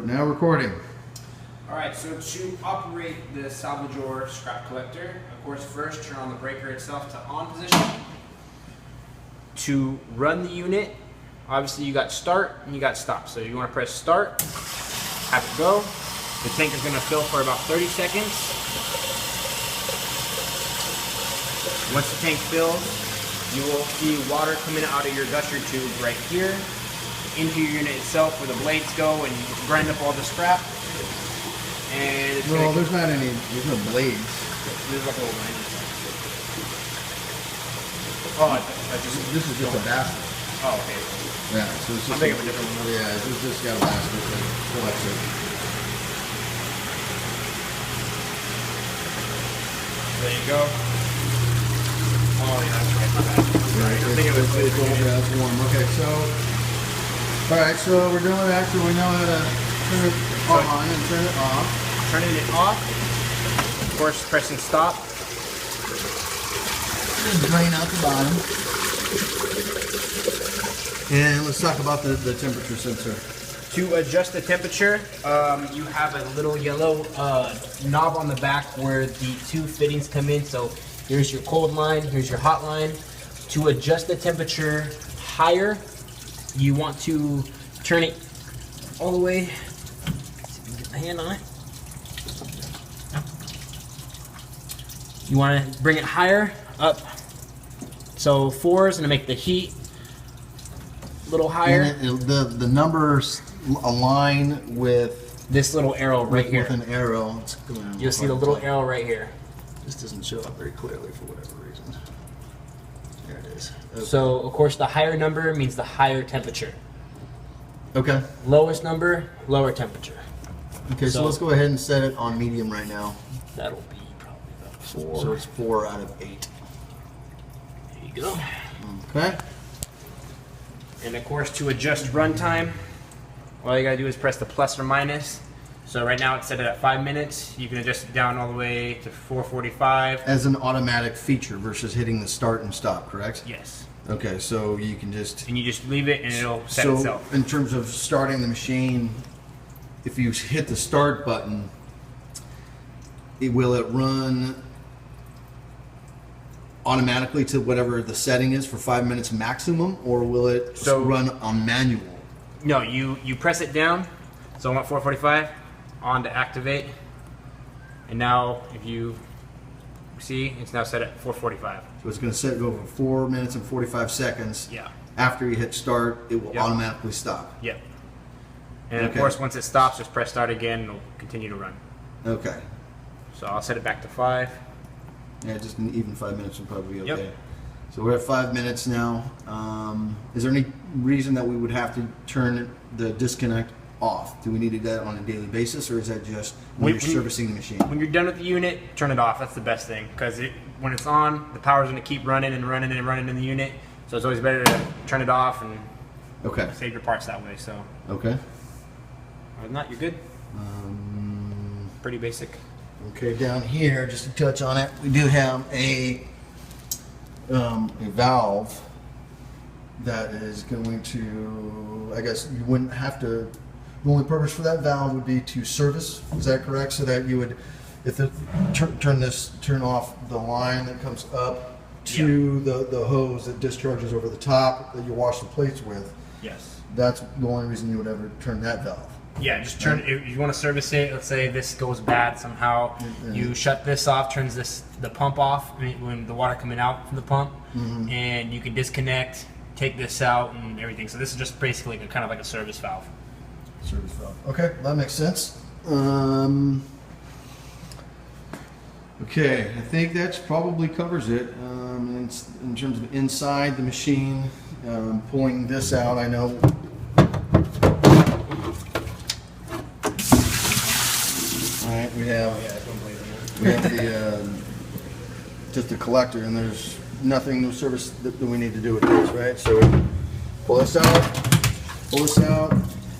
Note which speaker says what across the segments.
Speaker 1: now recording.
Speaker 2: Alright, so to operate the Salvador scrap collector, of course first turn on the breaker itself to on position. To run the unit, obviously you got start and you got stop. So you want to press start, have it go. The tank is going to fill for about 30 seconds. Once the tank fills, you will see water coming out of your gusher tube right here into your unit itself where the blades go and grind up all the scrap. And it's
Speaker 1: well, there's no blades.
Speaker 2: There's like a little line.
Speaker 1: This is just a basket.
Speaker 2: Oh, okay.
Speaker 1: Yeah, so it's just
Speaker 2: I'm thinking of a different one.
Speaker 1: Yeah, it's just got a basket that collects it.
Speaker 2: There you go. Oh yeah, that's right. My bad.
Speaker 1: Right, it's warm. Okay, so alright, so we're doing it after we know how to turn it on and turn it off.
Speaker 2: Turning it off. Of course, pressing stop.
Speaker 1: Just drain out the bottom. And let's talk about the temperature sensor.
Speaker 2: To adjust the temperature, you have a little yellow knob on the back where the two fittings come in. So here's your cold line, here's your hot line. To adjust the temperature higher, you want to turn it all the way. See if you can get my hand on it. You want to bring it higher, up. So 4 is going to make the heat a little higher.
Speaker 1: And the numbers align with
Speaker 2: this little arrow right here.
Speaker 1: With an arrow.
Speaker 2: You'll see the little arrow right here.
Speaker 1: This doesn't show up very clearly for whatever reason. There it is. Okay.
Speaker 2: So, of course, the higher number means the higher temperature.
Speaker 1: Okay.
Speaker 2: Lowest number, lower temperature.
Speaker 1: Okay, so let's go ahead and set it on medium right now.
Speaker 2: That'll be probably about 4.
Speaker 1: So it's 4 out of 8.
Speaker 2: There you go.
Speaker 1: Okay.
Speaker 2: And of course, to adjust runtime, all you gotta do is press the plus or minus. So right now it's set it at 5 minutes. You can adjust it down all the way to 4:45.
Speaker 1: As an automatic feature versus hitting the start and stop, correct?
Speaker 2: Yes.
Speaker 1: Okay, so you can just...
Speaker 2: And you just leave it and it'll set
Speaker 1: so
Speaker 2: itself.
Speaker 1: In terms of starting the machine, if you hit the start button, will it run automatically to whatever the setting is for 5 minutes maximum, or will it run on manual?
Speaker 2: No, you press it down. So I'm at 4:45, on to activate. And now if you see, it's now set at 4:45.
Speaker 1: So it's going to go for 4 minutes and 45 seconds.
Speaker 2: Yeah.
Speaker 1: After you hit start, it will automatically stop.
Speaker 2: Yep. And of course, once it stops, just press start again, and it'll continue to run.
Speaker 1: Okay.
Speaker 2: So I'll set it back to 5.
Speaker 1: Yeah, just even 5 minutes would probably be okay.
Speaker 2: Yep.
Speaker 1: So we're at 5 minutes now. Is there any reason that we would have to turn the disconnect off? Do we need to do that on a daily basis, or is that just when you're servicing the machine?
Speaker 2: When you're done with the unit, turn it off. That's the best thing, because when it's on, the power's going to keep running and running and running in the unit. So it's always better to turn it off and save your parts that way. So
Speaker 1: okay.
Speaker 2: Other than that, you're good. Pretty basic.
Speaker 1: Okay, down here, just to touch on it, we do have a valve that is going to, I guess you wouldn't have to, the only purpose for that valve would be to service, is that correct? So that you would, if the, turn off the line that comes up to the hose that discharges over the top that you wash the plates with.
Speaker 2: Yes.
Speaker 1: That's the only reason you would ever turn that valve.
Speaker 2: Yeah, just turn. If you want to service it, let's say this goes bad somehow, you shut this off, turns the pump off when the water coming out from the pump, and you can disconnect, take this out, and everything. So this is just basically kind of like a service valve.
Speaker 1: Service valve. Okay, that makes sense. Okay, I think that probably covers it. In terms of inside the machine, pulling this out, I know. Alright, we have the just the collector, and there's no service that we need to do with this, right? So pull this out,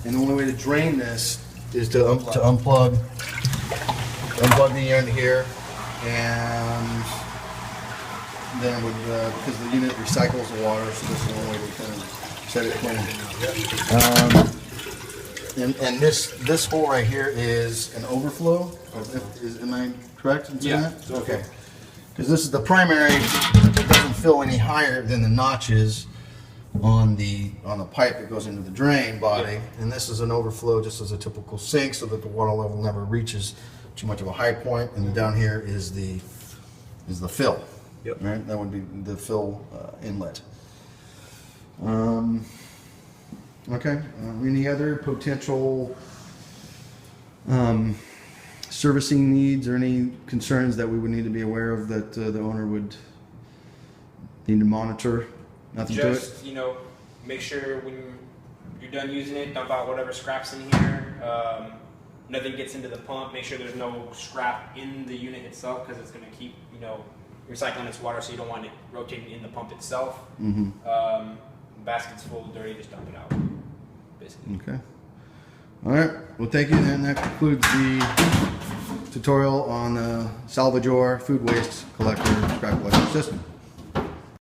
Speaker 1: and the only way to drain this is to unplug the end here, and then because the unit recycles the water, so this is the only way to kind of set it clean. And this hole right here is an overflow. Am I correct in saying
Speaker 2: Yeah.
Speaker 1: that? Okay. Because this is the primary. It doesn't fill any higher than the notches on the pipe that goes into the drain body, and this is an overflow just as a typical sink, so that the water level never reaches too much of a high point. And then down here is the fill.
Speaker 2: Yep.
Speaker 1: Right. That would be the fill inlet. Okay. Any other potential servicing needs or any concerns that we would need to be aware of that the owner would need to monitor? Nothing to it?
Speaker 2: Just, you know, make sure when you're done using it, dump out whatever scraps in here. Nothing gets into the pump. Make sure there's no scrap in the unit itself, because it's going to keep, you know, recycling its water, so you don't want it rotating in the pump itself. Basket's full of dirty, just dump it out, basically.
Speaker 1: Okay. All right. Well, thank you. And that concludes the tutorial on the Salvador food waste collector scrap collection system.